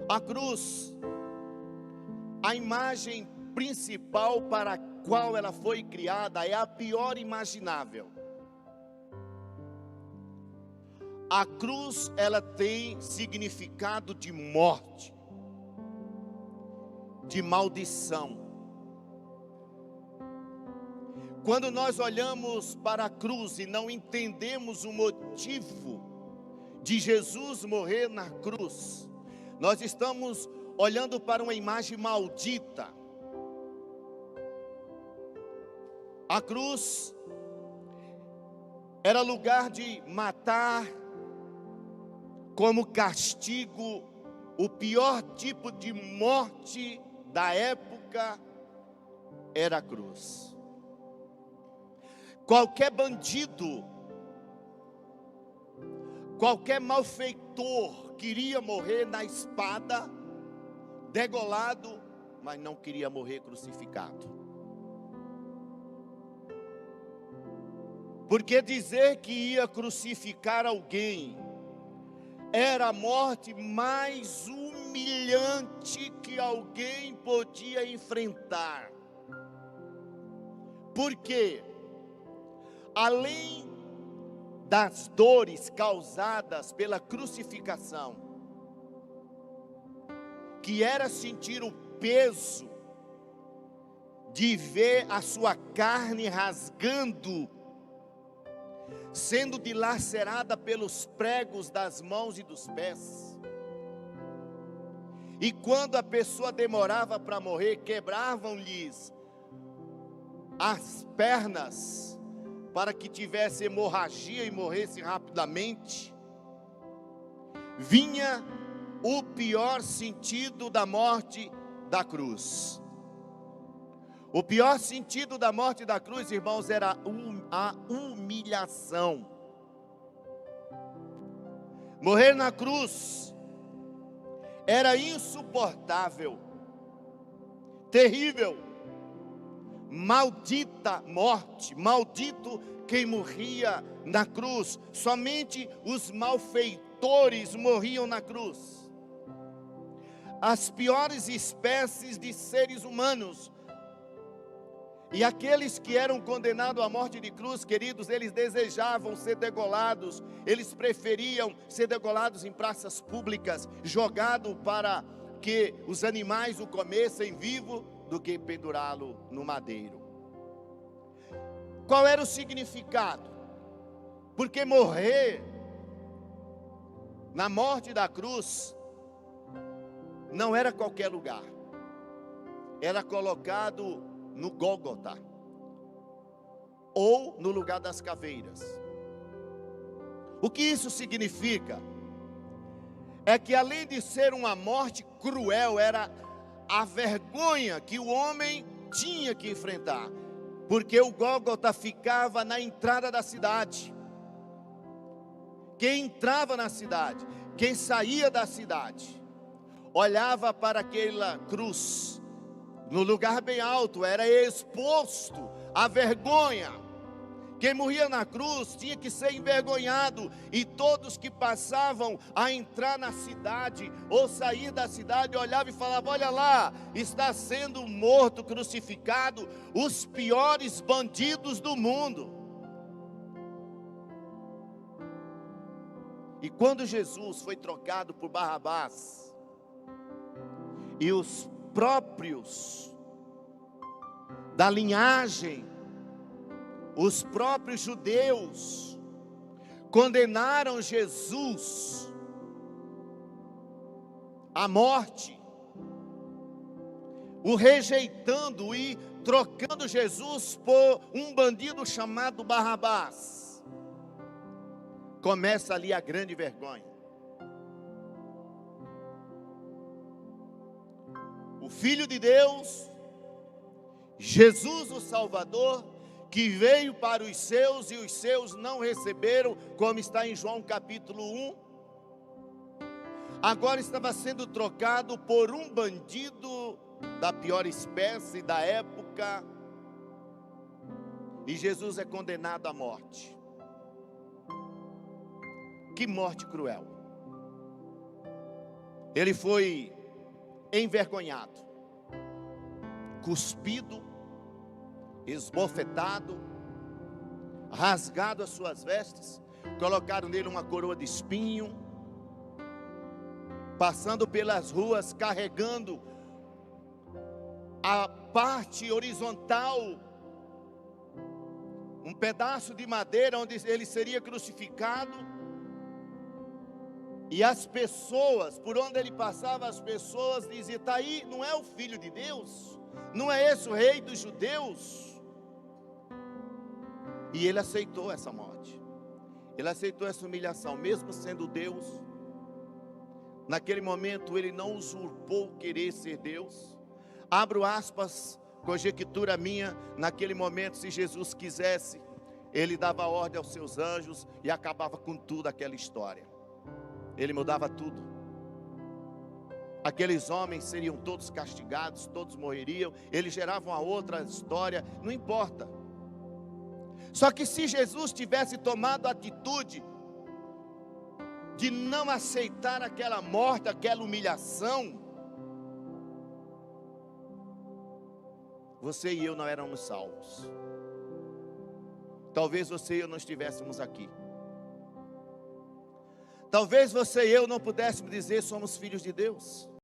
A cruz, a imagem principal para a qual ela foi criada é a pior imaginável. A cruz, ela tem significado de morte, de maldição. Quando nós olhamos para a cruz e não entendemos o motivo de Jesus morrer na cruz, nós estamos olhando para uma imagem maldita. A cruz era lugar de matar, como castigo, o pior tipo de morte da época era a cruz. Qualquer bandido, qualquer malfeitor queria morrer na espada, degolado, mas não queria morrer crucificado. Porque dizer que ia crucificar alguém era a morte mais humilhante que alguém podia enfrentar. Porque, além das dores causadas pela crucificação, que era sentir o peso de ver a sua carne rasgando, sendo dilacerada pelos pregos das mãos e dos pés. E quando a pessoa demorava para morrer, quebravam-lhes as pernas para que tivesse hemorragia e morresse rapidamente. Vinha o pior sentido da morte da cruz. O pior sentido da morte da cruz, irmãos, era a humilhação. Morrer na cruz era insuportável, terrível, maldita morte, maldito quem morria na cruz. Somente os malfeitores morriam na cruz. As piores espécies de seres humanos. E aqueles que eram condenados à morte de cruz, queridos, eles desejavam ser degolados, eles preferiam ser degolados em praças públicas, jogado para que os animais o comessem vivo, do que pendurá-lo no madeiro. Qual era o significado? Porque morrer na morte da cruz não era qualquer lugar, era colocado no Gólgota, ou no lugar das caveiras. O que isso significa? É que além de ser uma morte cruel, era a vergonha que o homem tinha que enfrentar, porque o Gólgota ficava na entrada da cidade. Quem entrava na cidade, quem saía da cidade, olhava para aquela cruz, no lugar bem alto, era exposto à vergonha. Quem morria na cruz tinha que ser envergonhado, e todos que passavam a entrar na cidade ou sair da cidade olhavam e falavam: olha lá, está sendo morto, crucificado, os piores bandidos do mundo. E quando Jesus foi trocado por Barrabás, e os próprios da linhagem, os próprios judeus, condenaram Jesus à morte, o rejeitando e trocando Jesus por um bandido chamado Barrabás. Começa ali a grande vergonha. O Filho de Deus, Jesus o Salvador, que veio para os seus e os seus não receberam, como está em João capítulo 1, agora estava sendo trocado por um bandido da pior espécie da época, e Jesus é condenado à morte. Que morte cruel! Ele foi envergonhado, cuspido, esbofetado, rasgado as suas vestes, colocaram nele uma coroa de espinho, passando pelas ruas carregando a parte horizontal, um pedaço de madeira onde ele seria crucificado, e as pessoas, por onde ele passava, as pessoas diziam: está aí, não é o Filho de Deus? Não é esse o Rei dos Judeus? E ele aceitou essa morte, ele aceitou essa humilhação, mesmo sendo Deus. Naquele momento ele não usurpou querer ser Deus. Abro aspas, conjectura minha, naquele momento, se Jesus quisesse, ele dava ordem aos seus anjos e acabava com tudo aquela história. Ele mudava tudo. Aqueles homens seriam todos castigados, todos morreriam, eles geravam a outra história, não importa. Só que se Jesus tivesse tomado a atitude de não aceitar aquela morte, aquela humilhação, você e eu não éramos salvos. Talvez você e eu não estivéssemos aqui. Talvez você e eu não pudéssemos dizer somos filhos de Deus.